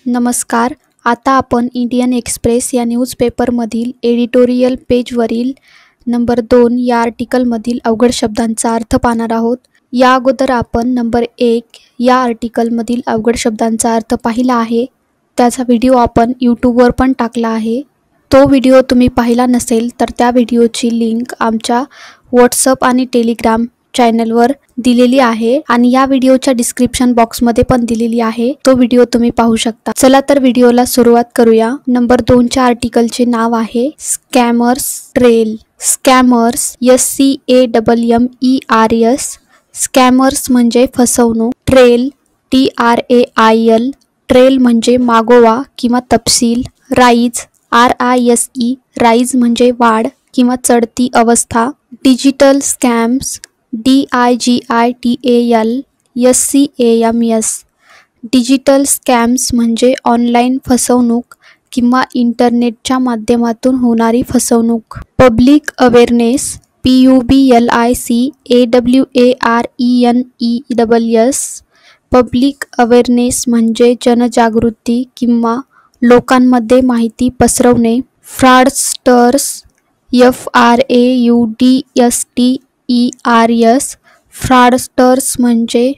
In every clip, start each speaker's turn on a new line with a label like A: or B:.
A: नमस्कार. आता आपण इंडियन एक्सप्रेस या न्यूजपेपरमधील एडिटोरियल पेजवरील नंबर 2 या आर्टिकलमधील अवघड शब्दांचा अर्थ पाहणार आहोत. या अगोदर आपण नंबर 1 या आर्टिकलमधील अवघड शब्दांचा अर्थ पाहिला आहे. त्याचा व्हिडिओ आपण यूट्यूबवर पण टाकला आहे. तो व्हिडिओ तुम्ही पाहिला नसेल तर त्या व्हिडिओची लिंक आमच्या व्हॉट्सअप आणि टेलिग्राम चॅनलवर दिलेली आहे आणि या व्हिडिओच्या डिस्क्रिप्शन बॉक्समध्ये पण दिलेली आहे. तो व्हिडिओ तुम्ही पाहू शकता. चला तर व्हिडिओला सुरुवात करूया. नंबर 2 च्या आर्टिकलचे नाव आहे scammers trail. Scammers SCAMMERS. Scammers म्हणजे फसवणूक. Trail TRAIL. ट्रेल म्हणजे मागोवा किंवा तपशील. Rise RISE. राईज म्हणजे वाढ किंवा चढती अवस्था. Digital scams DIGITAL SCAMS. Digital scams म्हणजे ऑनलाईन फसवणूक किंवा इंटरनेटच्या माध्यमातून होणारी फसवणूक. Public awareness PUBLIC AWARENESS. Public awareness म्हणजे जनजागृती किंवा लोकांमध्ये माहिती पसरवणे. Fraudsters FRAUDSTERS. फ्रॉडस्टर्स म्हणजे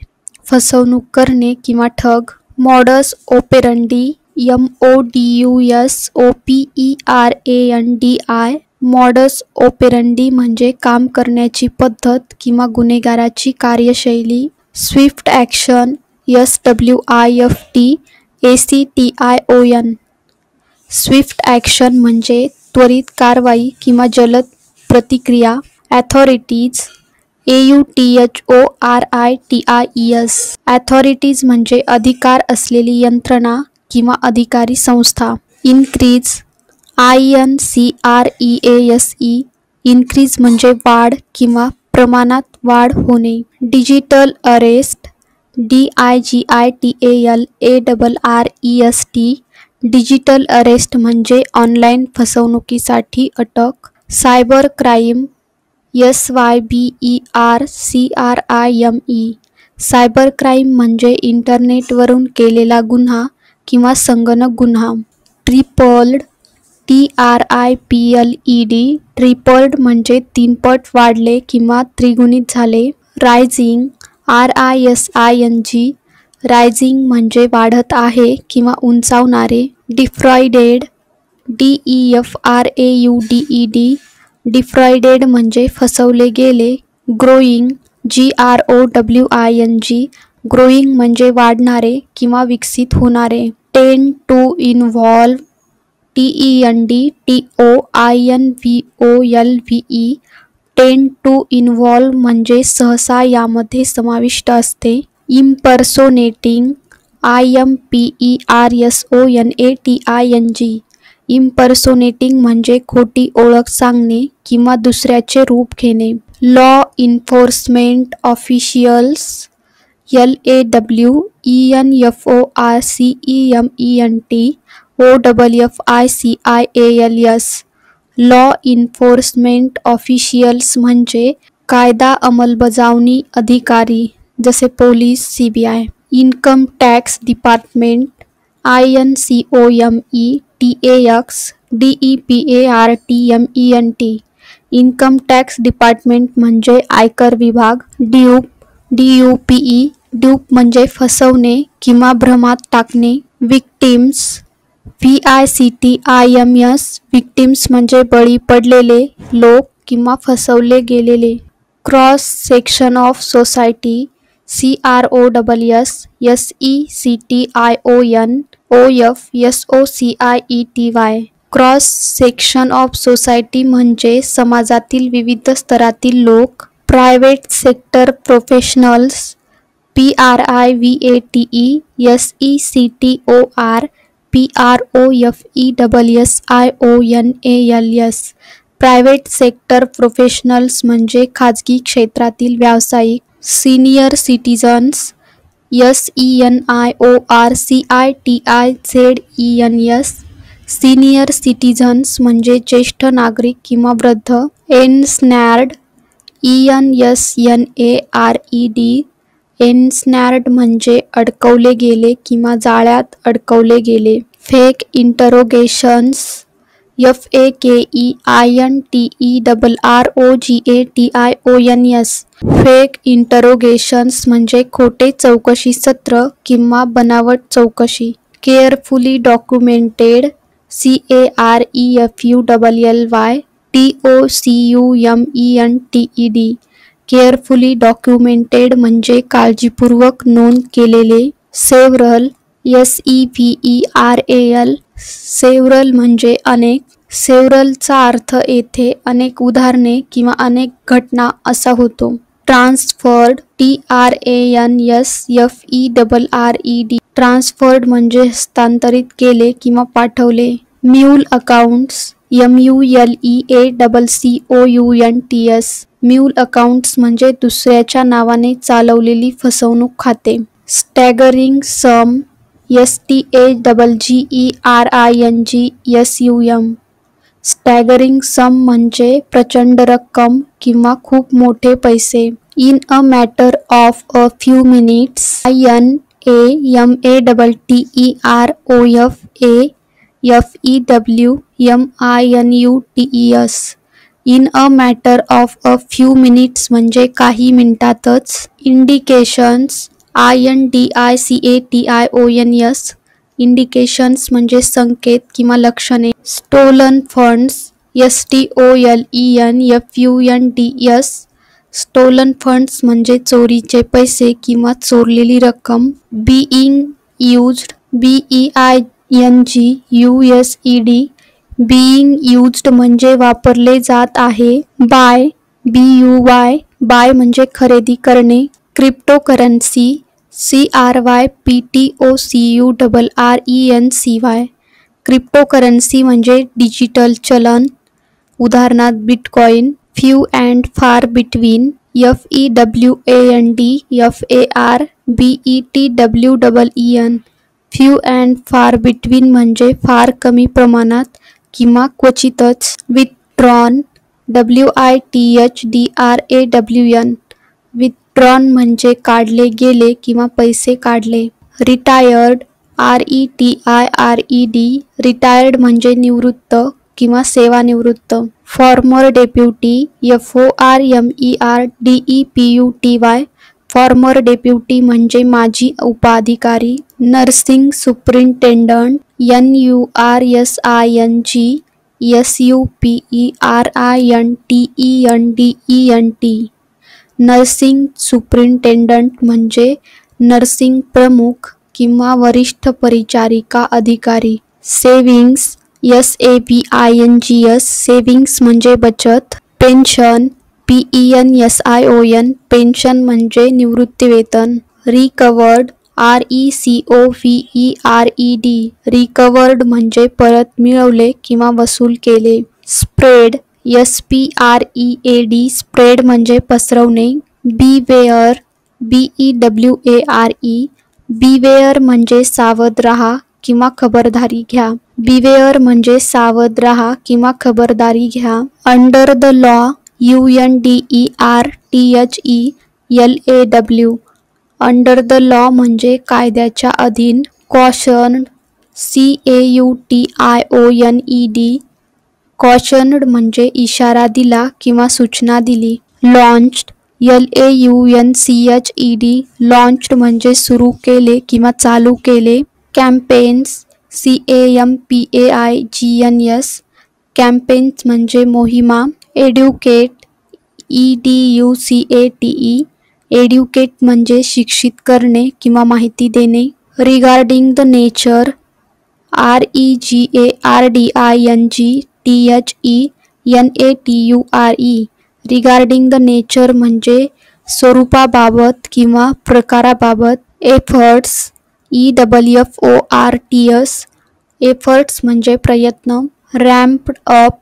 A: फसवणूक करणे किंवा ठग. Modus operandi MODUS OPERANDI. Modus operandi म्हणजे काम करण्याची पद्धत किंवा गुन्हेगाराची कार्यशैली. Swift action SWIFT ACTION. Swift action म्हणजे त्वरित कारवाई किंवा जलद प्रतिक्रिया. Authorities AUTHORITIES. ऑथॉरिटीज म्हणजे अधिकार असलेली यंत्रणा किंवा अधिकारी संस्था. Increase INCREASE. इन्क्रीज म्हणजे वाढ किंवा प्रमाणात वाढ होणे. Digital arrest DIGITALARREST. Digital arrest म्हणजे ऑनलाईन फसवणुकीसाठी अटक. Cyber crime SYBERCRIME. Cyber crime म्हणजे इंटरनेटवरून केलेला गुन्हा किंवा संगणक गुन्हा. Tripled TRIPLED. ट्रिपल्ड म्हणजे तीनपट वाढले किंवा त्रिगुणित झाले. Rising RISING. रायझिंग म्हणजे वाढत आहे किंवा उंचावणारे. डिफ्रॉइडेड DEFRAUDED. डिफ्रॉइडेड म्हणजे फसवले गेले. Growing GROWING. ग्रोईंग म्हणजे वाढणारे किंवा विकसित होणारे. टेंड टू इन्व्हॉल्व TENDTOINVOLVE. टेंड टू इन्व्हॉल्व म्हणजे सहसा यामध्ये समाविष्ट असते. इम्पर्सोनेटिंग IMPERSONATING. इम्पर्सोनेटिंग म्हणजे खोटी ओळख सांगणे किंवा दुसऱ्याचे रूप घेणे. Law enforcement officials LAWENFORCEMENT OFFICIALS. Law enforcement officials म्हणजे कायदा अंमलबजावणी अधिकारी जसे police CBI. Income tax department INCOMTAX DEPARTMENT. Income tax department म्हणजे आयकर विभाग. Dupe DUPE. ड्यूप म्हणजे फसवणे किंवा भ्रमात टाकणे. Victims VICTIMS. विक्टिम्स म्हणजे बळी पडलेले लोक किंवा फसवले गेलेले. Cross section of society CROSS SECTION OFSOCIETY. Cross section of society म्हणजे समाजातील विविध स्तरातील लोक. Private sector professionals PRIVATE SECTOR PROFESSIONALS. Private sector professionals म्हणजे खाजगी क्षेत्रातील व्यावसायिक. Senior citizens SENIORCITIZENS. Senior citizens म्हणजे ज्येष्ठ नागरिक किंवा वृद्ध. एन्स्नॅर्ड ENSNARED. एन्स्नॅर्ड म्हणजे अडकवले गेले किंवा जाळ्यात अडकवले गेले. फेक इंटरोगेशन्स FAKEINTERROGATIONS फेक इंटरोगेशन्स म्हणजे खोटे चौकशी सत्र किंवा बनावट चौकशी. Carefully documented CAREFULLY DOCUMENTED carefully documented म्हणजे काळजीपूर्वक नोंद केलेले. सेव्हरल SEVERAL सेव्हरल म्हणजे अनेक. सेव्हरलचा अर्थ येथे अनेक उदाहरणे किंवा अनेक घटना असा होतो. ट्रान्सफर्ड TRANSFERRED ट्रान्सफर्ड म्हणजे हस्तांतरित केले किंवा पाठवले. Mule accounts MULEACCOUNTS mule accounts म्हणजे दुसऱ्याच्या नावाने चालवलेली फसवणूक खाते. स्टॅगरिंग सम STAGGERING स्टॅगरिंग सम म्हणजे प्रचंड रक्कम किंवा खूप मोठे पैसे. In a matter of a few minutes INAMATTEROFAFEWMINUTES in a matter of a few minutes म्हणजे काही मिनिटातच. इंडिकेशन्स INDICATIONS इंडिकेशन्स म्हणजे संकेत किंवा लक्षणे. Stolen funds STOLENFUNDS stolen funds म्हणजे चोरीचे पैसे किंवा चोरलेली रक्कम. Being used BEING USED being used म्हणजे वापरले जात आहे. बाय BUY बाय म्हणजे खरेदी करणे. क्रिप्टोकरन्सी CRYPTOCURRENCY क्रिप्टोकरन्सी म्हणजे डिजिटल चलन, उदाहरणार्थ बिटकॉइन. फ्यू अँड फार बिटवीन FEWANDFARBETWEEN फ्यू अँड फार बिटवीन म्हणजे फार कमी प्रमाणात किंवा क्वचितच. विथड्रॉन WITHDRAWN विथड्रॉन म्हणजे काढले गेले किंवा पैसे काढले. रिटायर्ड RETIRED रिटायर्ड म्हणजे निवृत्त किंवा सेवानिवृत्त. Farmer deputy FORMER farmer deputy म्हणजे माजी उपअधिकारी. नर्सिंग सुपरिंटेंडंट NURSING SUPERINTENDENT नर्सिंग सुपरिंटेंडंट म्हणजे नर्सिंग प्रमुख किंवा वरिष्ठ परिचारिका अधिकारी. सेव्हिंग्ज SAVINGS सेव्हिंग्ज म्हणजे बचत. पेन्शन PENSION पेन्शन म्हणजे निवृत्तीवेतन. रिकव्हर्ड RECOVERED रिकव्हर्ड म्हणजे परत मिळवले किंवा वसूल केले. स्प्रेड SPREAD स्प्रेड म्हणजे पसरवणे. बीवेअर BEWARE बीवेअर म्हणजे सावध रहा किंवा खबरदारी घ्या. बीवेअर म्हणजे सावध रहा किंवा खबरदारी घ्या. Under the law UNDERTHELAW under the law म्हणजे कायद्याच्या अधीन. कॉशन्ड CAUTIONED कॉशन्ड म्हणजे इशारा दिला किंवा सूचना दिली. लॉन्च्ड LAUNCHED लॉन्च्ड म्हणजे सुरू केले किंवा चालू केले. कॅम्पेन्स CAMPAIGNS कॅम्पेन्स म्हणजे मोहिमा. एड्युकेट EDUCATE एड्युकेट म्हणजे शिक्षित करणे किंवा माहिती देणे. Regarding the nature REGARDINGTHENATURE regarding the nature म्हणजे स्वरूपाबाबत किंवा प्रकाराबाबत. एफर्ट्स EFFORTS एफर्ट्स म्हणजे प्रयत्न. रॅम्प्ड अप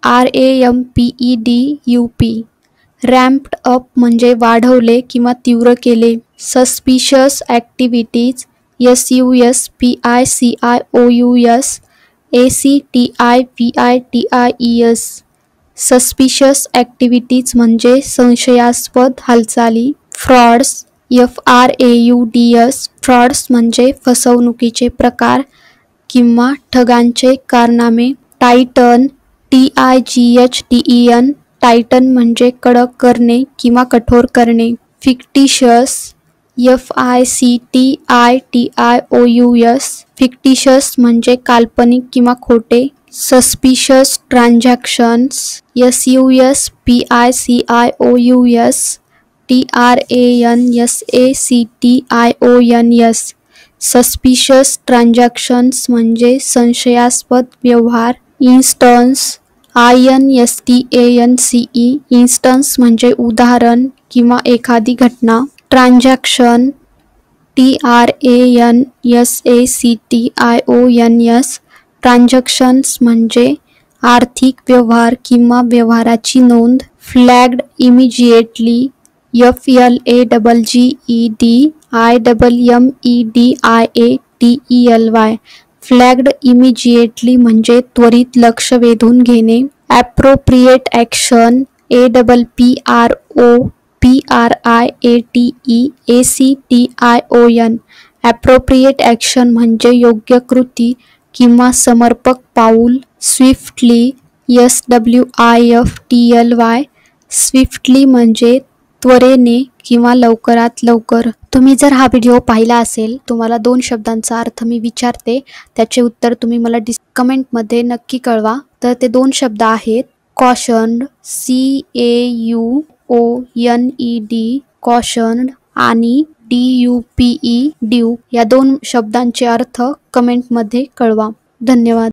A: RAMPEDUP रॅम्प्ड अप म्हणजे वाढवले किंवा तीव्र केले. Suspicious activities SUSPICIOUS ACTIVITIES suspicious activities म्हणजे संशयास्पद हालचाली. फ्रॉड्स FRAUDS फ्रॉड्स म्हणजे फसवणुकीचे प्रकार किंवा ठगांचे कारनामे. टायटन TIGHTEN टायटन म्हणजे कडक करणे किंवा कठोर करणे. फिक्टिशियस FICTITIOUS फिक्टिशियस म्हणजे काल्पनिक किंवा खोटे. Suspicious transactions SUSPICIOUS TRANSACTIONS suspicious transactions म्हणजे संशयास्पद व्यवहार. इन्स्टन्स INSTANCE इन्स्टन्स म्हणजे उदाहरण किंवा एखादी घटना. ट्रान्झॅक्शन TRANSACTIONS ट्रान्झॅक्शन्स म्हणजे आर्थिक व्यवहार किंवा व्यवहाराची नोंद. Flagged immediately FLAGGEDIMMEDIATELY flagged immediately म्हणजे त्वरित लक्ष वेधून घेणे. Appropriate action APPROPRIATEACTION appropriate action म्हणजे योग्य कृती किंवा समर्पक पाऊल. स्विफ्टली SWIFTLY स्विफ्टली म्हणजे त्वरेने किंवा लवकरात लवकर. तुम्ही जर हा व्हिडिओ पाहिला असेल, तुम्हाला 2 शब्दांचा अर्थ मी विचारते, त्याचे उत्तर तुम्ही मला कमेंटमध्ये नक्की कळवा. तर ते 2 शब्द आहेत कॉशन्ड CAUONED कॉशन्ड आणि DUPE ड्यूप. या 2 शब्दांचे अर्थ कमेंटमध्ये कळवा. धन्यवाद.